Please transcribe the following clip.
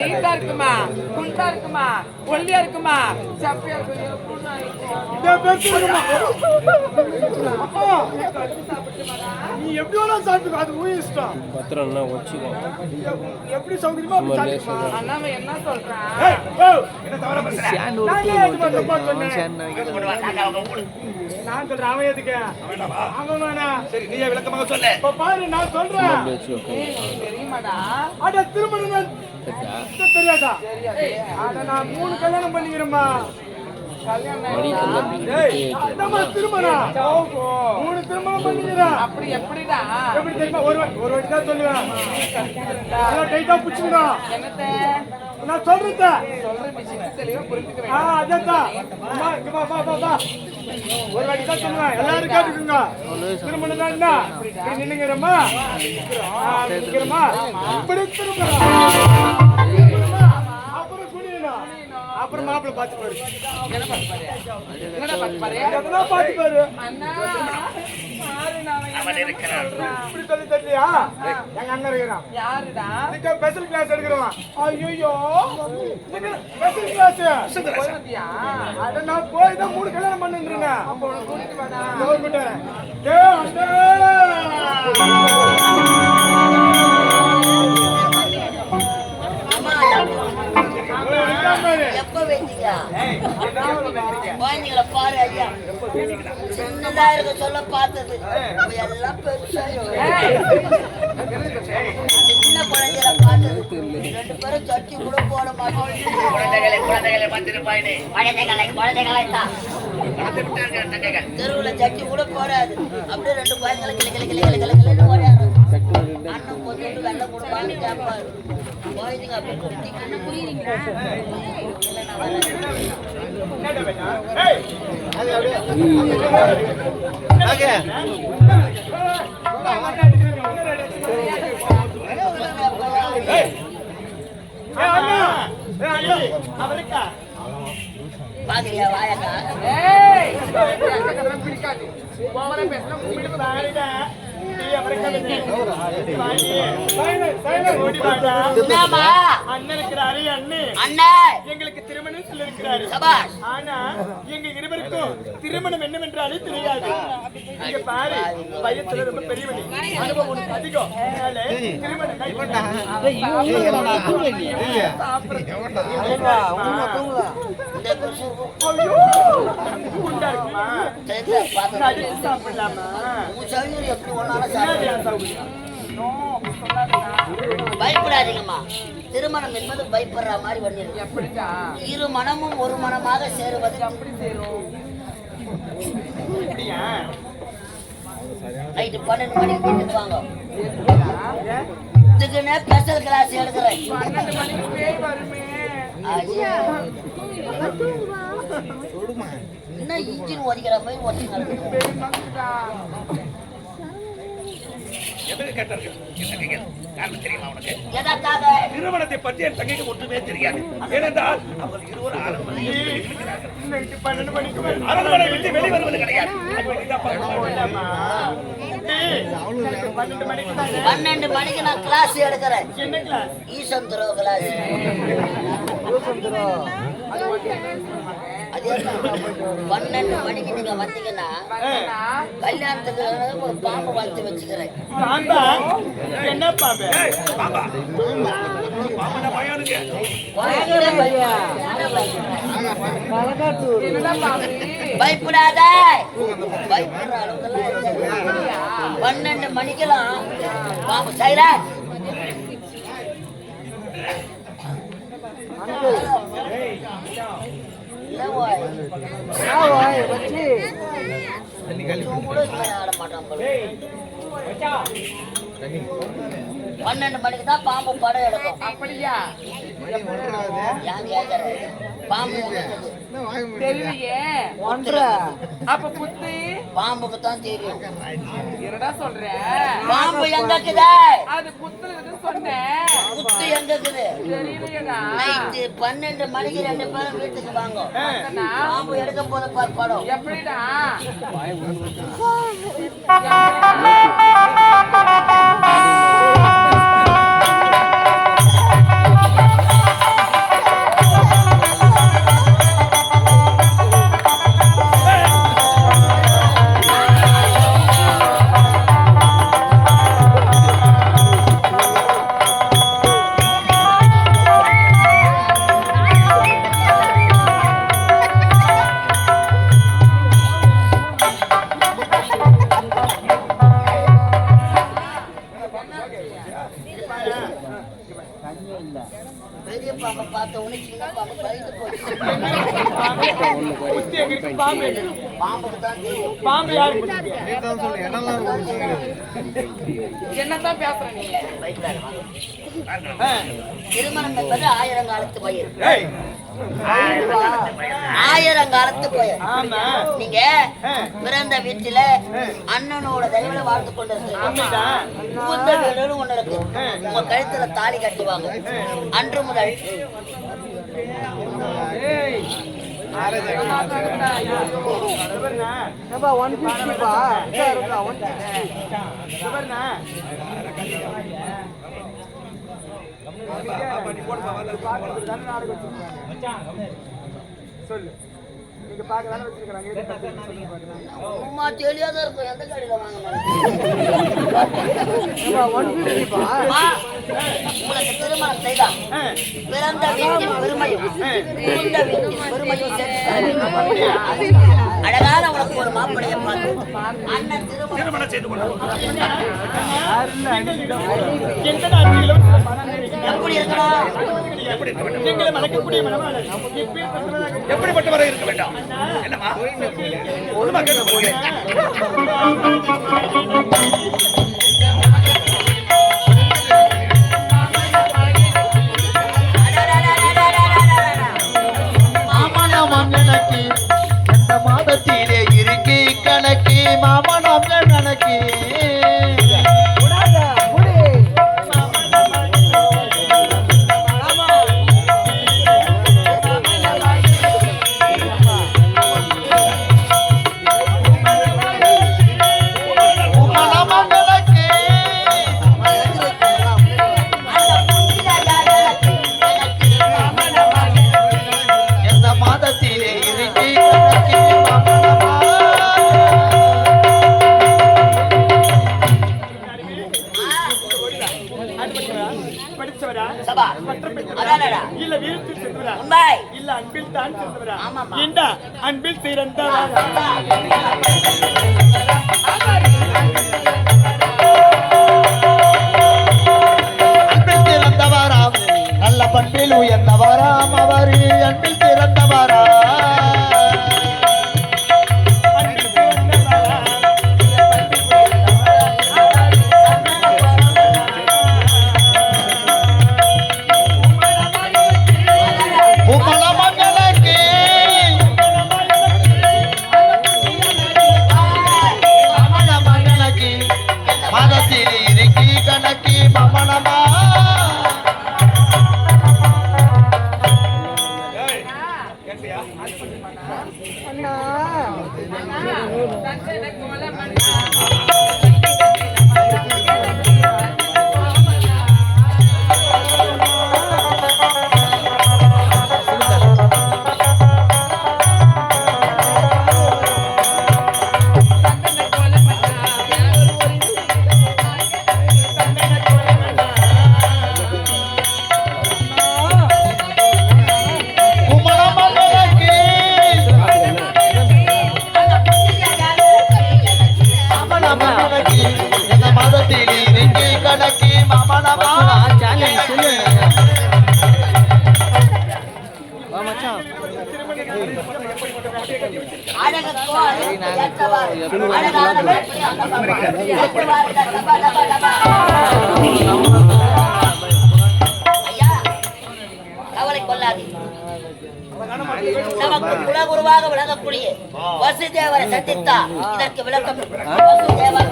நீட்டா இருக்குமா, குண்டா இருக்குமா, ஒல்லியா இருக்குமா, சப்பியா நீ எப்படி வேணா சாப்பிட்டு அது ஊ இஷ்டம். பத்திரம்னா வச்சுக்கோ. எப்படி சௌகரியமா அப்படி சாப்பிடுமா. அண்ணாம என்ன சொல்றான்? என்ன தவற பேசுற? நான் சொல்றேன் அவன் எதுக்கு? அவன் வேணா. சரி நீயே விளக்கமாக சொல்லு. இப்ப பாரு நான் சொல்றேன். தெரியுமாடா? அட திருமணம் தெரியாதா? அட நான் 3 கல்யாணம் பண்ணிக்கிறேம்மா. திருமணம் 3 திருமணம் பண்ணிக்கிறேன். அப்படி எப்படிடா? எப்படி தெரியுமா? ஒரு வாட்டி தான் சொல்லுவேன். டைட்டா புடிச்சுக்கணும். என்னத்த நான் சொல்றேன் தெளிவா புரிஞ்சுக்கிறேன். அதான் ஒரு வாட்டி தான் சொல்லுவேன். எல்லாரும் கேட்டுக்குங்க. திருமணம் தான் என்ன நின்னுங்கிறமா நிக்கிறமா இப்படி திருமணம் அப்புறம் குடியணும். அப்புறம் மாப்பிள்ளை பார்த்து பாரு. என்ன பார்த்து பாரு? என்னடா பார்த்து பாரு? எதனா பார்த்து பாரு. அண்ணா பாரு நான் இப்படி சொல்லி தெரியலையா? எங்க அண்ணன் இருக்கிறான். யாருடா? இதுக்கு ஸ்பெஷல் கிளாஸ் எடுக்கிறவன். ஐயோ ஸ்பெஷல் கிளாஸ் போயிட்டியா? அட நான் போய் தான் 3 கல்யாணம் பண்ணின்றேங்க. அப்போ உனக்கு கூட்டிட்டு வாடா. கூப்பிட்டேன். டேய் அண்ணே எப்ப வெட்டீங்க? குழந்தைகளை பாரு ஐயா, சின்னதா இருக்க சொல்ல பார்த்தது எல்லாம் பெருசா சின்ன குழந்தைகளை பார்த்தது 2 பேரும் சட்டி கூட போட மாட்டோம். குழந்தைகளை பார்த்திருப்பாயினே, குழந்தைகளை தான் தெருவுல சட்டி கூட போடாது. அப்படியே 2 குழந்தைகளை கிளை கிளை கிளை கிளை கிளை கிளை ஓடியாரு. அண்ணன் கொஞ்சோண்டு வெள்ளம் கொடுப்பான்னு கேட்பாரு. குழந்தைங்க அப்படி புரியுறீங்களா? பாக்குறியா வாயக்கா? பிடிக்காது ஓவரா பேசினா கும்பிட்டு எங்களுக்கு திருமணம் சொல்லிருக்கிறாரு. ஆனா எங்க இருவருக்கும் திருமணம் என்னவென்றாலே தெரியாது. இங்க பாரு, வயசுல ரொம்ப பெரியவனி, அனுபவம் உனக்கு அதிகம். திருமணம் சாப்பிடலாமா? பயப்படாதீங்கம்மா. திருமணம் என்பது பயப்படுற மாதிரி பண்ணிருக்கு. இரு மனமும் ஒரு மனமாக சேருவது. அப்படி சேரும். நைட்டு 12 மணிக்கு வீட்டுக்கு வாங்க. இதுக்குன்னு ஸ்பெஷல் கிளாஸ் எடுக்கிறேன். 12 மணிக்கு பேய் வருமே. என்ன இன்ஜின் ஒதிக்கிற மாதிரி ஒதிங்க. திருமணத்தை பற்றி என் தங்கைக்கு ஒன்றுமே தெரியாது. ஏனென்றால் அவர்கள் இருவரும் அரண்மனை விட்டு வெளிவருவது கிடையாது. 12 மணிக்கு நான் கிளாஸ் எடுக்கிறேன். ஈசன் துறவு கிளாஸ். அதே 12 மணிக்கு நீங்க வந்தீங்கன்னா கல்யாணத்துக்கு ஒரு பாம்பு வளர்த்து வச்சுக்கிறேன். என்ன பாம்பு? பயப்படாத. பயப்படுற அளவுக்கு 12 மணிக்கெல்லாம் பாம்பு சைரா ஆட மாட்டான். 12 மணிக்கு தான் பாம்பு படம் எடுக்கும். அப்படியா? பாம்பு தெரியலையே. அப்ப புத்தி பாம்புக்கு தான் தெரியும். என்னடா சொல்ற? பாம்பு எங்க இருக்குது? அது புத்துல சொன்னேன். புத்து எங்க இருக்குது? தெரியலையடா. 12 மணிக்கு 2 பேரும் வீட்டுக்கு வாங்க. பாம்பு எடுக்க போத படம் எப்படிடா? பெரிய பாம்பை பார்த்த உடனே சின்ன பாம்பு பயந்து போச்சு. புத்தி எங்க இருக்கு? பாம்பு எங்க இருக்கு? பாம்புக்கு தான் தெரியும். பாம்பு யாருக்கு பிடிக்கும்? என்னதான் பேசுற நீ? வைத்தாரு வாங்க. திருமணம் என்பது 1000 காலத்து பயிர். ஏய், 1000 காலத்து பயிர். ஆமா. நீங்க பிறந்த வீட்டுல அண்ணனோட தயவுல வாழ்ந்து கொண்டிருக்கீங்க. பூந்த வீடுன்னு ஒண்ணு இருக்கு. உங்க கழுத்துல தாலி கட்டுவாங்க. அன்று முதல் ஏய், சொல்லு. நீங்க பார்க்கதானே வச்சிருக்காங்க. சும்மா தெரியாத இருக்கும். எந்த கடையில வாங்க உங்களுக்கு திருமணம் செய்தா பிறந்த வீட்டின் பெருமையும் புகுந்த வீட்டின் பெருமையும் சேர்த்து அழகான உனக்கு ஒரு மாப்பிளைய பார்த்து அண்ணன் திருமணம் செய்து கொண்டார். எப்படி இருக்கணும்? எங்களை மணக்கக்கூடிய மணவாளன் எப்படிப்பட்டவரை இருக்க வேண்டாம்? என்னமா ஒழுங்கா கேட்க போகிறேன். மாமனம் எனக்கு எந்த மாதத்திலே இருக்கு கணக்கு மாமனம் எனக்கு படிச்சவரா? சபா பட்டம் பெற்றவரா? அதானடா இல்ல வீரத்தில் சென்றவரா? உண்மை இல்ல அன்பில் தான் சென்றவரா? ஆமாம்மா. ஏண்டா அன்பில் சிறந்தவரா? அன்பில் திறந்தவராம் நல்ல பண்பில் உயர்ந்தவராம் அவர் அன்பில் திறந்தவரா மாதத்தில் இருக்கு கணக்கு மமனமா மாதத்தில் இருக்கு கணக்கு மமனமா அழகக்கோ ஏற்றவாறு அழகான வேட்பை அந்த பாம்பு ஏற்றவாறு டபா டபா டபா. ஐயா கவலை கொள்ளாதே. நமக்கு குலகுருவாக விளங்கக்கூடிய வசுதேவரை சந்தித்தா இதற்கு விளக்கம் வசுதேவர்